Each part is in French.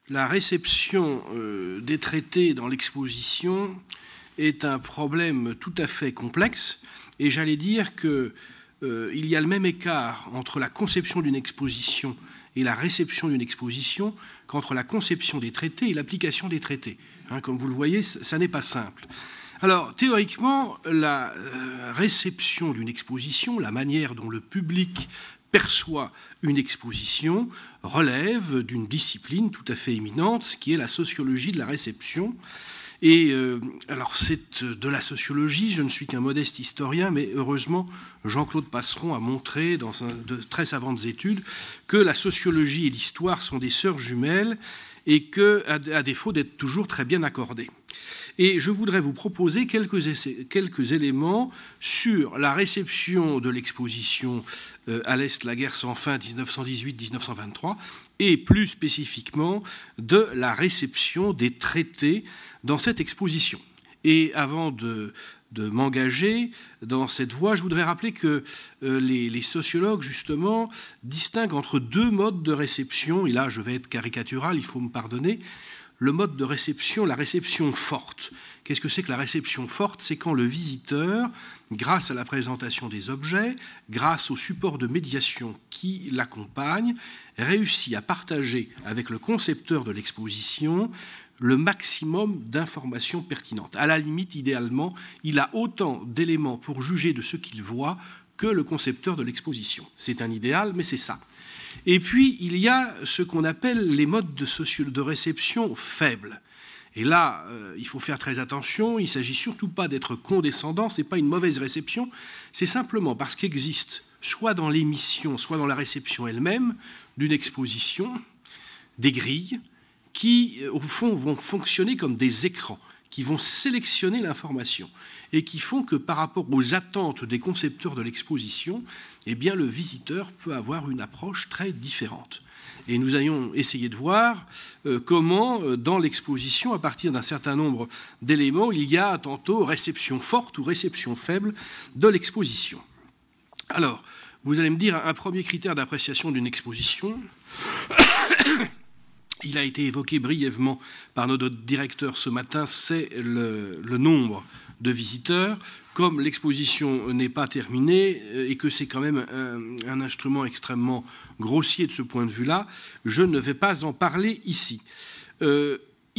La réception des traités dans l'exposition est un problème tout à fait complexe, et j'allais dire qu'il y a le même écart entre la conception d'une exposition et la réception d'une exposition qu'entre la conception des traités et l'application des traités. Comme vous le voyez, ça n'est pas simple. Alors, théoriquement, la réception d'une exposition, la manière dont le public perçoit une exposition, relève d'une discipline tout à fait éminente qui est la sociologie de la réception. Et alors c'est de la sociologie, je ne suis qu'un modeste historien, mais heureusement Jean-Claude Passeron a montré dans de très savantes études que la sociologie et l'histoire sont des sœurs jumelles et que, à défaut d'être toujours très bien accordées. Et je voudrais vous proposer quelques éléments sur la réception de l'exposition à l'Est, la guerre sans fin 1918-1923, et plus spécifiquement de la réception des traités dans cette exposition. Et avant de m'engager dans cette voie, je voudrais rappeler que les sociologues, justement, distinguent entre deux modes de réception, et là je vais être caricatural, il faut me pardonner. Le mode de réception, la réception forte. Qu'est-ce que c'est que la réception forte? C'est quand le visiteur, grâce à la présentation des objets, grâce au support de médiation qui l'accompagne, réussit à partager avec le concepteur de l'exposition le maximum d'informations pertinentes. À la limite, idéalement, il a autant d'éléments pour juger de ce qu'il voit que le concepteur de l'exposition. C'est un idéal, mais c'est ça. Et puis, il y a ce qu'on appelle les modes de réception faibles. Et là, il faut faire très attention, il ne s'agit surtout pas d'être condescendant, ce n'est pas une mauvaise réception, c'est simplement parce qu'existe, soit dans l'émission, soit dans la réception elle-même, d'une exposition, des grilles, qui, au fond, vont fonctionner comme des écrans, qui vont sélectionner l'information, et qui font que, par rapport aux attentes des concepteurs de l'exposition, eh bien, le visiteur peut avoir une approche très différente. Et nous allons essayer de voir comment, dans l'exposition, à partir d'un certain nombre d'éléments, il y a tantôt réception forte ou réception faible de l'exposition. Alors, vous allez me dire, un premier critère d'appréciation d'une exposition, il a été évoqué brièvement par notre directeur ce matin, c'est le nombre de visiteurs. Comme l'exposition n'est pas terminée et que c'est quand même un instrument extrêmement grossier de ce point de vue-là, je ne vais pas en parler ici.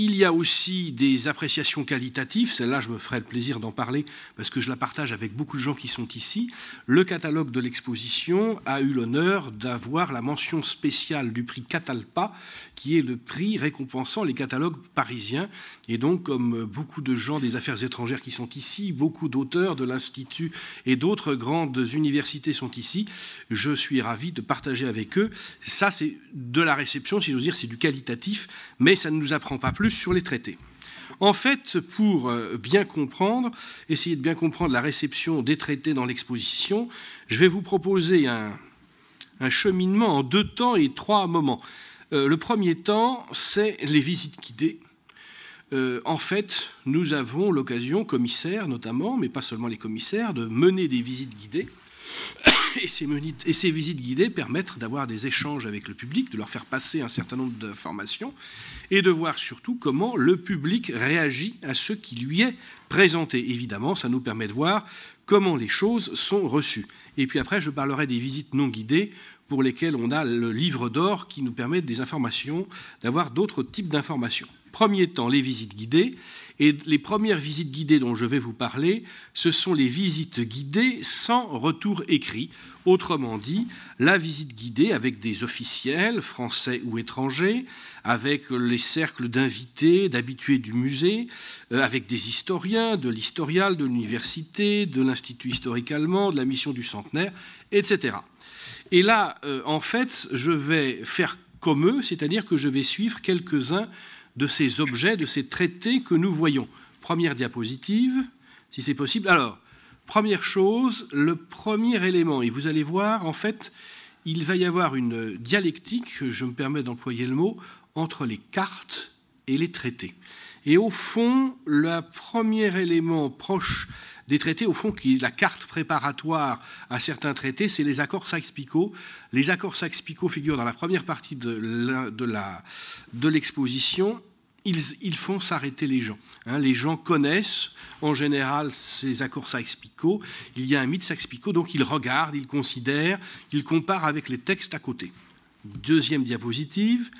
Il y a aussi des appréciations qualitatives, celle-là je me ferai le plaisir d'en parler parce que je la partage avec beaucoup de gens qui sont ici. Le catalogue de l'exposition a eu l'honneur d'avoir la mention spéciale du prix Catalpa, qui est le prix récompensant les catalogues parisiens. Et donc, comme beaucoup de gens des affaires étrangères qui sont ici, beaucoup d'auteurs de l'Institut et d'autres grandes universités sont ici, je suis ravi de partager avec eux. Ça, c'est de la réception, si j'ose dire, c'est du qualitatif, mais ça ne nous apprend pas plus sur les traités. En fait, pour bien comprendre, essayer de bien comprendre la réception des traités dans l'exposition, je vais vous proposer un cheminement en 2 temps et 3 moments. Le premier temps, c'est les visites guidées. En fait, nous avons l'occasion, commissaires notamment, mais pas seulement les commissaires, de mener des visites guidées. Et ces visites guidées permettent d'avoir des échanges avec le public, de leur faire passer un certain nombre d'informations et de voir surtout comment le public réagit à ce qui lui est présenté. Évidemment, ça nous permet de voir comment les choses sont reçues. Et puis après, je parlerai des visites non guidées pour lesquelles on a le livre d'or qui nous permet des informations, d'avoir d'autres types d'informations. Premier temps, les visites guidées. Et les premières visites guidées dont je vais vous parler, ce sont les visites guidées sans retour écrit. Autrement dit, la visite guidée avec des officiels, français ou étrangers, avec les cercles d'invités, d'habitués du musée, avec des historiens, de l'historial, de l'université, de l'Institut historique allemand, de la mission du centenaire, etc. Et là, en fait, je vais faire comme eux, c'est-à-dire que je vais suivre quelques-uns de ces objets, de ces traités que nous voyons. Première diapositive, si c'est possible. Alors, première chose, le premier élément, et vous allez voir, en fait, il va y avoir une dialectique, je me permets d'employer le mot, entre les cartes et les traités. Et au fond, le premier élément proche des traités, au fond, qui est la carte préparatoire à certains traités, c'est les accords Sykes-Picot. Les accords Sykes-Picot figurent dans la première partie de l'exposition. Ils font s'arrêter les gens. Les gens connaissent en général ces accords Sykes-Picot. Il y a un mythe Sykes-Picot, donc ils regardent, ils considèrent, ils comparent avec les textes à côté. Deuxième diapositive.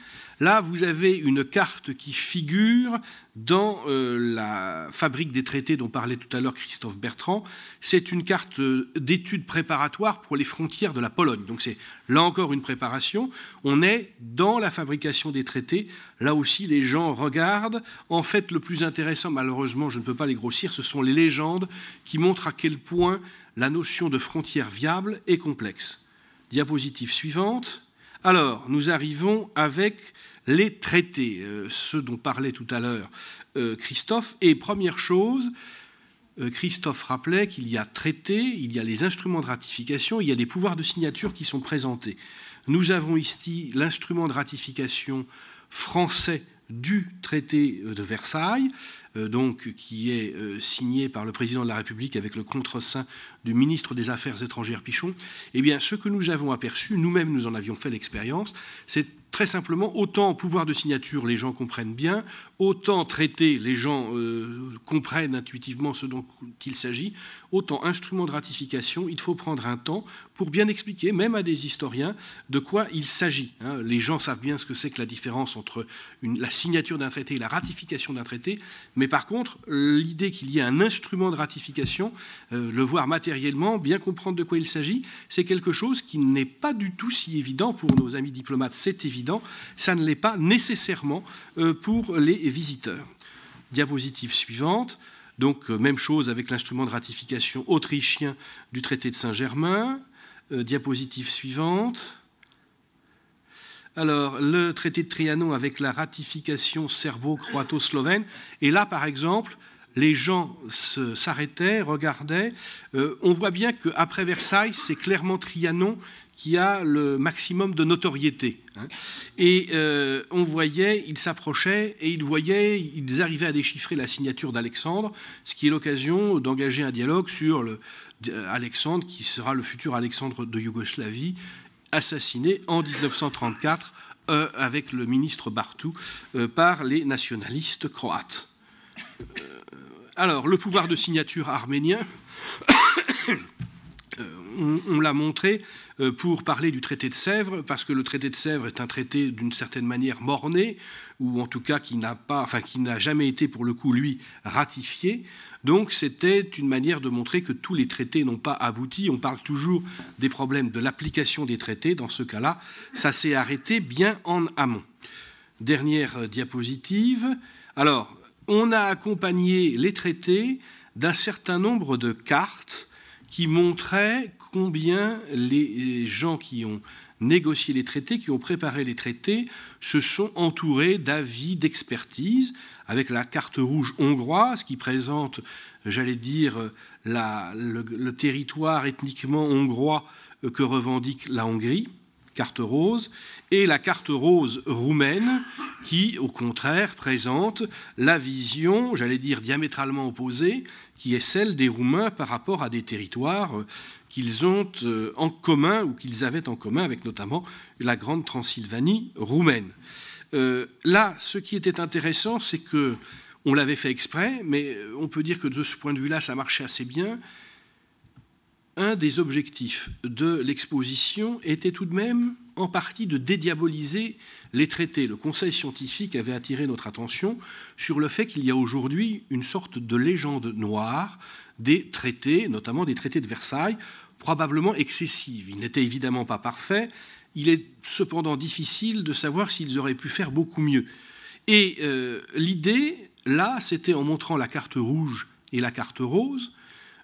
Là, vous avez une carte qui figure dans la fabrique des traités dont parlait tout à l'heure Christophe Bertrand. C'est une carte d'étude préparatoire pour les frontières de la Pologne. Donc c'est là encore une préparation. On est dans la fabrication des traités. Là aussi, les gens regardent. En fait, le plus intéressant, malheureusement, je ne peux pas les grossir, ce sont les légendes qui montrent à quel point la notion de frontière viable est complexe. Diapositive suivante. Alors, nous arrivons avec les traités, ceux dont parlait tout à l'heure Christophe. Et première chose, Christophe rappelait qu'il y a traités, il y a les instruments de ratification, il y a les pouvoirs de signature qui sont présentés. Nous avons ici l'instrument de ratification français du traité de Versailles, donc, qui est signé par le président de la République avec le contreseing du ministre des Affaires étrangères Pichon. Eh bien, ce que nous avons aperçu, nous-mêmes nous en avions fait l'expérience, c'est très simplement, autant pouvoir de signature, les gens comprennent bien, autant traité, les gens comprennent intuitivement ce dont il s'agit, autant instrument de ratification, il faut prendre un temps pour bien expliquer, même à des historiens, de quoi il s'agit. Les gens savent bien ce que c'est que la différence entre la signature d'un traité et la ratification d'un traité, mais par contre, l'idée qu'il y ait un instrument de ratification, le voir matériellement, bien comprendre de quoi il s'agit, c'est quelque chose qui n'est pas du tout si évident pour nos amis diplomates, c'est évident, ça ne l'est pas nécessairement pour les visiteurs. Diapositive suivante. Donc, même chose avec l'instrument de ratification autrichien du traité de Saint-Germain. Diapositive suivante. Alors, le traité de Trianon avec la ratification serbo-croato-slovène. Et là, par exemple, les gens s'arrêtaient, regardaient. On voit bien qu'après Versailles, c'est clairement Trianon qui a le maximum de notoriété. Et on voyait, ils s'approchaient et ils arrivaient à déchiffrer la signature d'Alexandre, ce qui est l'occasion d'engager un dialogue sur Alexandre, qui sera le futur Alexandre de Yougoslavie, assassiné en 1934 avec le ministre Bartu par les nationalistes croates. Alors, le pouvoir de signature arménien, on l'a montré pour parler du traité de Sèvres, parce que le traité de Sèvres est un traité d'une certaine manière mort-né, ou en tout cas qui n'a jamais été pour le coup, lui, ratifié. Donc c'était une manière de montrer que tous les traités n'ont pas abouti. On parle toujours des problèmes de l'application des traités. Dans ce cas-là, ça s'est arrêté bien en amont. Dernière diapositive. Alors, on a accompagné les traités d'un certain nombre de cartes qui montraient combien les gens qui ont négocié les traités, qui ont préparé les traités, se sont entourés d'avis d'expertise, avec la carte rouge hongroise qui présente, j'allais dire, le territoire ethniquement hongrois que revendique la Hongrie, carte rose, et la carte rose roumaine qui, au contraire, présente la vision, j'allais dire, diamétralement opposée, qui est celle des Roumains par rapport à des territoires qu'ils ont en commun ou qu'ils avaient en commun avec notamment la grande Transylvanie roumaine. Là, ce qui était intéressant, c'est que on l'avait fait exprès, mais on peut dire que de ce point de vue-là, ça marchait assez bien. Un des objectifs de l'exposition était tout de même en partie de dédiaboliser les traités. Le Conseil scientifique avait attiré notre attention sur le fait qu'il y a aujourd'hui une sorte de légende noire des traités, notamment des traités de Versailles, probablement excessive. Ils n'étaient évidemment pas parfaits. Il est cependant difficile de savoir s'ils auraient pu faire beaucoup mieux. Et l'idée, là, c'était en montrant la carte rouge et la carte rose,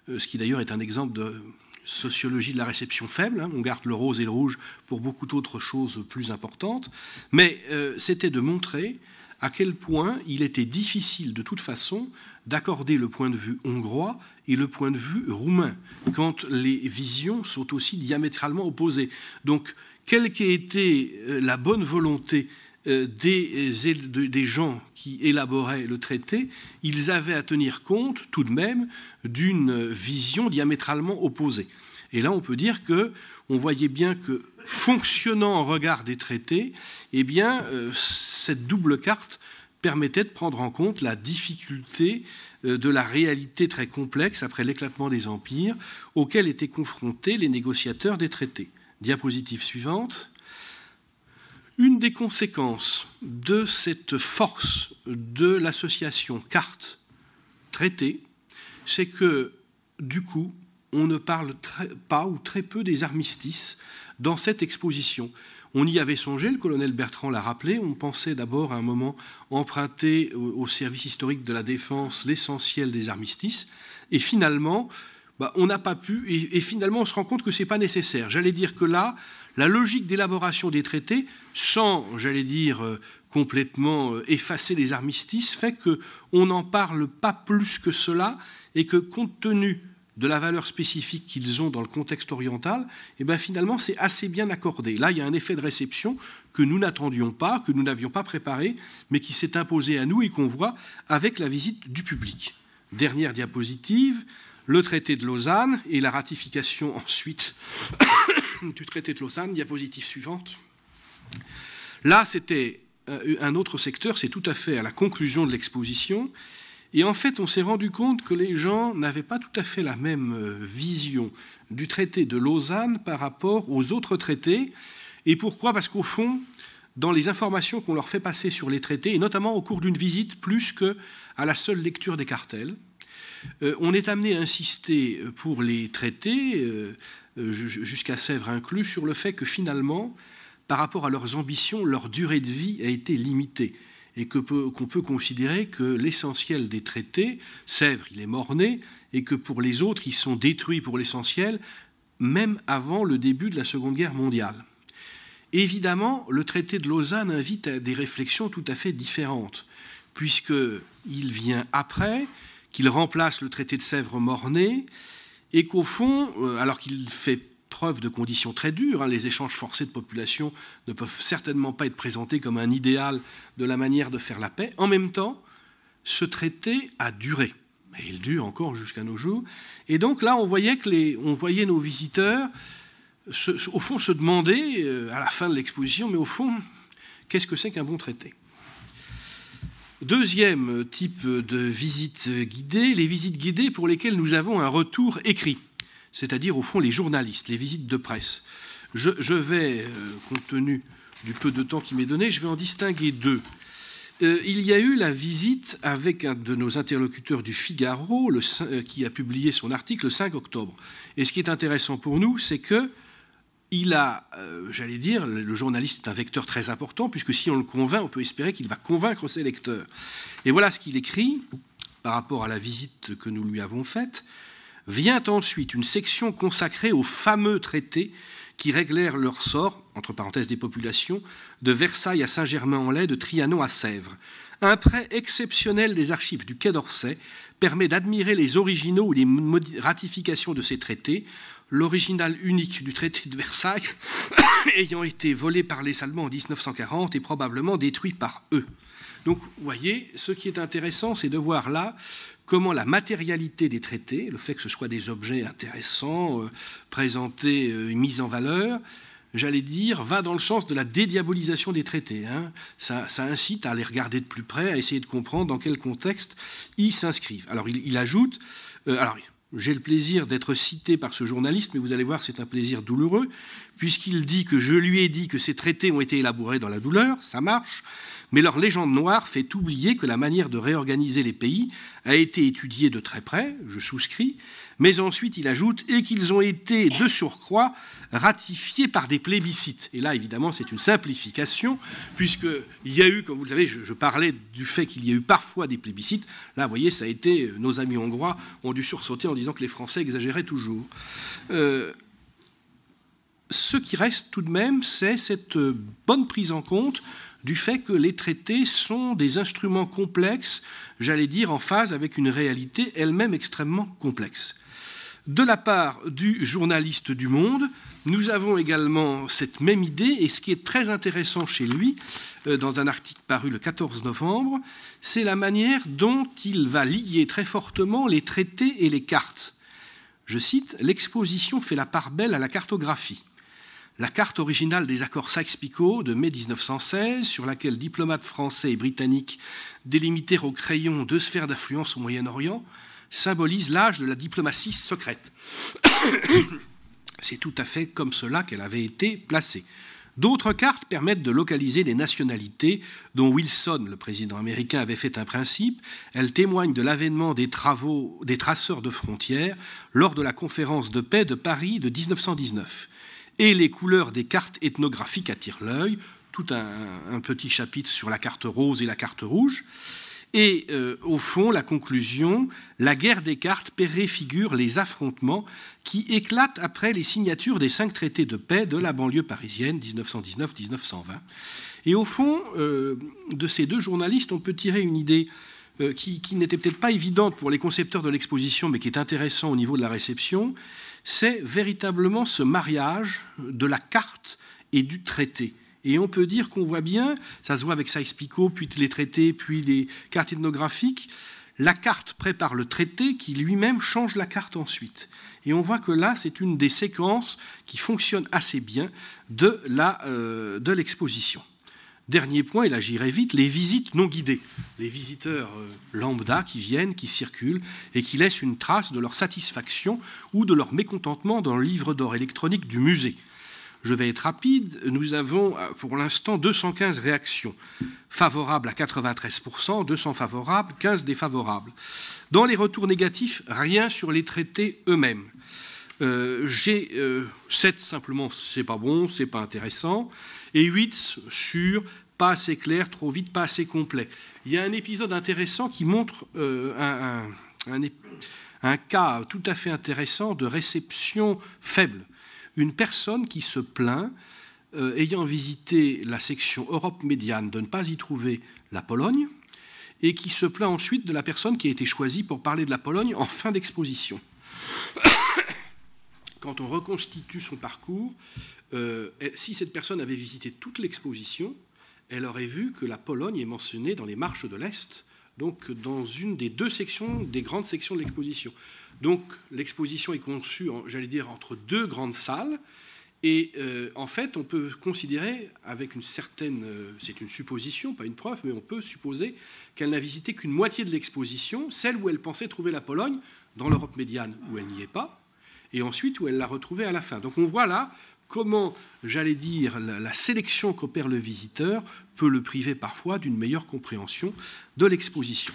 ce qui d'ailleurs est un exemple de sociologie de la réception faible, on garde le rose et le rouge pour beaucoup d'autres choses plus importantes, mais c'était de montrer à quel point il était difficile de toute façon d'accorder le point de vue hongrois et le point de vue roumain, quand les visions sont aussi diamétralement opposées. Donc, quelle qu'ait été la bonne volonté des gens qui élaboraient le traité, ils avaient à tenir compte tout de même d'une vision diamétralement opposée. Et là, on peut dire qu'on voyait bien que, fonctionnant en regard des traités, eh bien, cette double carte permettait de prendre en compte la difficulté de la réalité très complexe après l'éclatement des empires auxquels étaient confrontés les négociateurs des traités. Diapositive suivante. Une des conséquences de cette force de l'association carte-traité, c'est que, du coup, on ne parle pas ou très peu des armistices dans cette exposition. On y avait songé, le colonel Bertrand l'a rappelé, on pensait d'abord à un moment emprunter au service historique de la défense l'essentiel des armistices, et finalement, on n'a pas pu, et finalement on se rend compte que ce n'est pas nécessaire. J'allais dire que là, la logique d'élaboration des traités, sans, j'allais dire, complètement effacer les armistices, fait qu'on n'en parle pas plus que cela, et que compte tenu de la valeur spécifique qu'ils ont dans le contexte oriental, et bien finalement c'est assez bien accordé. Là, il y a un effet de réception que nous n'attendions pas, que nous n'avions pas préparé, mais qui s'est imposé à nous et qu'on voit avec la visite du public. Dernière diapositive, le traité de Lausanne et la ratification ensuite du traité de Lausanne. Diapositive suivante. Là, c'était un autre secteur, c'est tout à fait à la conclusion de l'exposition. Et en fait, on s'est rendu compte que les gens n'avaient pas tout à fait la même vision du traité de Lausanne par rapport aux autres traités. Et pourquoi ? Parce qu'au fond, dans les informations qu'on leur fait passer sur les traités, et notamment au cours d'une visite plus qu'à la seule lecture des cartels, on est amené à insister pour les traités, jusqu'à Sèvres inclus, sur le fait que finalement, par rapport à leurs ambitions, leur durée de vie a été limitée. Et qu'on peut considérer que l'essentiel des traités, Sèvres, il est mort-né, et que pour les autres, ils sont détruits pour l'essentiel, même avant le début de la Seconde Guerre mondiale. Évidemment, le traité de Lausanne invite à des réflexions tout à fait différentes, puisqu'il vient après, qu'il remplace le traité de Sèvres mort-né, et qu'au fond, alors qu'il fait preuve de conditions très dures, les échanges forcés de population ne peuvent certainement pas être présentés comme un idéal de la manière de faire la paix. En même temps, ce traité a duré, et il dure encore jusqu'à nos jours. Et donc là, on voyait nos visiteurs, au fond, se demander, à la fin de l'exposition, mais au fond, qu'est-ce que c'est qu'un bon traité ? Deuxième type de visite guidée, les visites guidées pour lesquelles nous avons un retour écrit, c'est-à-dire au fond les journalistes, les visites de presse. Je vais, compte tenu du peu de temps qui m'est donné, je vais en distinguer deux. Il y a eu la visite avec un de nos interlocuteurs du Figaro, qui a publié son article le 5 octobre. Et ce qui est intéressant pour nous, c'est que il a, j'allais dire, le journaliste est un vecteur très important, puisque si on le convainc, on peut espérer qu'il va convaincre ses lecteurs. Et voilà ce qu'il écrit par rapport à la visite que nous lui avons faite. Vient ensuite une section consacrée aux fameux traités qui réglèrent leur sort, entre parenthèses des populations, de Versailles à Saint-Germain-en-Laye, de Trianon à Sèvres. Un prêt exceptionnel des archives du Quai d'Orsay permet d'admirer les originaux ou les ratifications de ces traités, l'original unique du traité de Versailles ayant été volé par les Allemands en 1940 et probablement détruit par eux. Donc, vous voyez, ce qui est intéressant, c'est de voir là comment la matérialité des traités, le fait que ce soit des objets intéressants, présentés, mis en valeur, j'allais dire, va dans le sens de la dédiabolisation des traités. Ça incite à les regarder de plus près, à essayer de comprendre dans quel contexte ils s'inscrivent. Alors, il ajoute... j'ai le plaisir d'être cité par ce journaliste, mais vous allez voir, c'est un plaisir douloureux, puisqu'il dit que je lui ai dit que ces traités ont été élaborés dans la douleur, ça marche, mais leur légende noire fait oublier que la manière de réorganiser les pays a été étudiée de très près, je souscris, mais ensuite il ajoute, et qu'ils ont été de surcroît ratifiés par des plébiscites. Et là, évidemment, c'est une simplification, puisqu'il y a eu, comme vous le savez, je parlais du fait qu'il y a eu parfois des plébiscites. Là, vous voyez, ça a été, nos amis hongrois ont dû sursauter en disant que les Français exagéraient toujours. Ce qui reste tout de même, c'est cette bonne prise en compte du fait que les traités sont des instruments complexes, j'allais dire en phase avec une réalité elle-même extrêmement complexe. De la part du journaliste du Monde, nous avons également cette même idée, et ce qui est très intéressant chez lui, dans un article paru le 14 novembre, c'est la manière dont il va lier très fortement les traités et les cartes. Je cite, « L'exposition fait la part belle à la cartographie. La carte originale des accords Sykes-Picot de mai 1916, sur laquelle diplomates français et britanniques délimitèrent au crayon 2 sphères d'influence au Moyen-Orient, symbolise l'âge de la diplomatie secrète. » C'est tout à fait comme cela qu'elle avait été placée. D'autres cartes permettent de localiser les nationalités dont Wilson, le président américain, avait fait un principe. Elles témoignent de l'avènement des travaux des traceurs de frontières lors de la conférence de paix de Paris de 1919. Et les couleurs des cartes ethnographiques attirent l'œil. Tout un petit chapitre sur la carte rose et la carte rouge. Et au fond, la conclusion, la guerre des cartes préfigure les affrontements qui éclatent après les signatures des 5 traités de paix de la banlieue parisienne, 1919-1920. Et au fond, de ces 2 journalistes, on peut tirer une idée qui n'était peut-être pas évidente pour les concepteurs de l'exposition, mais qui est intéressant au niveau de la réception, c'est véritablement ce mariage de la carte et du traité. Et on peut dire qu'on voit bien, ça se voit avec Sykes-Picot, puis les traités, puis les cartes ethnographiques, la carte prépare le traité qui lui-même change la carte ensuite. Et on voit que là, c'est une des séquences qui fonctionne assez bien de l'exposition. Dernier point, et là j'irai vite, les visites non guidées. Les visiteurs lambda qui viennent, qui circulent et qui laissent une trace de leur satisfaction ou de leur mécontentement dans le livre d'or électronique du musée. Je vais être rapide. Nous avons pour l'instant 215 réactions favorables à 93%, 200 favorables, 15 défavorables. Dans les retours négatifs, rien sur les traités eux-mêmes. J'ai 7 simplement, c'est pas bon, c'est pas intéressant, et 8 sur pas assez clair, trop vite, pas assez complet. Il y a un épisode intéressant qui montre un cas tout à fait intéressant de réception faible. Une personne qui se plaint, ayant visité la section Europe médiane, de ne pas y trouver la Pologne, et qui se plaint ensuite de la personne qui a été choisie pour parler de la Pologne en fin d'exposition. Quand on reconstitue son parcours, si cette personne avait visité toute l'exposition, elle aurait vu que la Pologne est mentionnée dans les marches de l'Est, donc dans une des 2 sections, des grandes sections de l'exposition. Donc l'exposition est conçue, j'allais dire, entre 2 grandes salles, et en fait on peut considérer avec une certaine, c'est une supposition, pas une preuve, mais on peut supposer qu'elle n'a visité qu'une moitié de l'exposition, celle où elle pensait trouver la Pologne, dans l'Europe médiane où elle n'y est pas, et ensuite où elle l'a retrouvée à la fin. Donc on voit là comment, j'allais dire, la sélection qu'opère le visiteur peut le priver parfois d'une meilleure compréhension de l'exposition.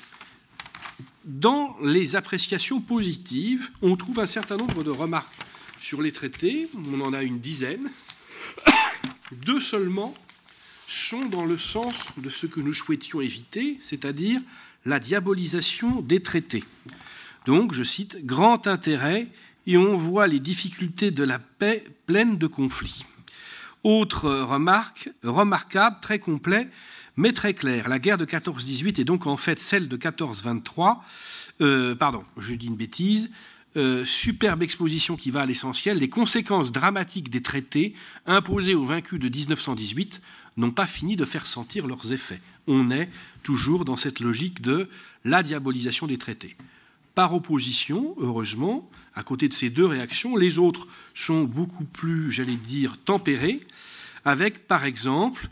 Dans les appréciations positives, on trouve un certain nombre de remarques sur les traités. On en a une dizaine. 2 seulement sont dans le sens de ce que nous souhaitions éviter, c'est-à-dire la diabolisation des traités. Donc, je cite, « grand intérêt et on voit les difficultés de la paix pleine de conflits. » Autre remarque, remarquable, très complet, mais très clair. La guerre de 14-18 est donc en fait celle de 14-23. Pardon, je dis une bêtise. Superbe exposition qui va à l'essentiel. Les conséquences dramatiques des traités imposés aux vaincus de 1918 n'ont pas fini de faire sentir leurs effets. On est toujours dans cette logique de la diabolisation des traités. Par opposition, heureusement, à côté de ces 2 réactions, les autres sont beaucoup plus, j'allais dire, tempérées, avec, par exemple,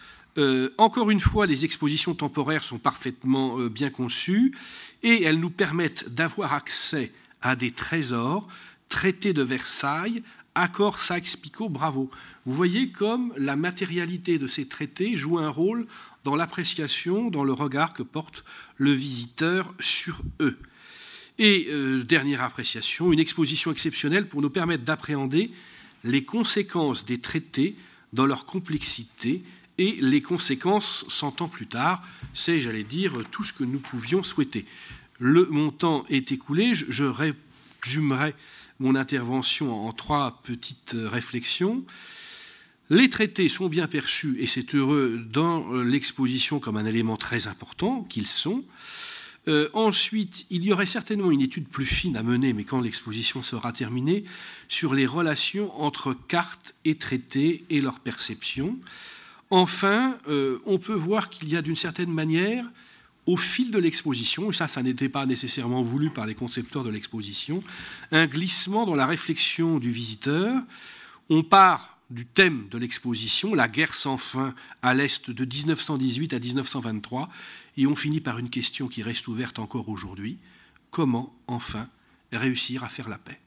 encore une fois, les expositions temporaires sont parfaitement bien conçues et elles nous permettent d'avoir accès à des trésors, traités de Versailles, accords Sykes-Picot, bravo. Vous voyez comme la matérialité de ces traités joue un rôle dans l'appréciation, dans le regard que porte le visiteur sur eux. Et dernière appréciation, une exposition exceptionnelle pour nous permettre d'appréhender les conséquences des traités dans leur complexité et les conséquences 100 ans plus tard. C'est, j'allais dire, tout ce que nous pouvions souhaiter. Mon temps est écoulé, je résumerai mon intervention en 3 petites réflexions. Les traités sont bien perçus, et c'est heureux, dans l'exposition comme un élément très important qu'ils sont. Ensuite, il y aurait certainement une étude plus fine à mener, mais quand l'exposition sera terminée, sur les relations entre cartes et traités et leur perception. Enfin, on peut voir qu'il y a d'une certaine manière, au fil de l'exposition, et ça n'était pas nécessairement voulu par les concepteurs de l'exposition, un glissement dans la réflexion du visiteur. On part du thème de l'exposition, la guerre sans fin à l'Est de 1918 à 1923, et on finit par une question qui reste ouverte encore aujourd'hui. Comment, enfin, réussir à faire la paix ?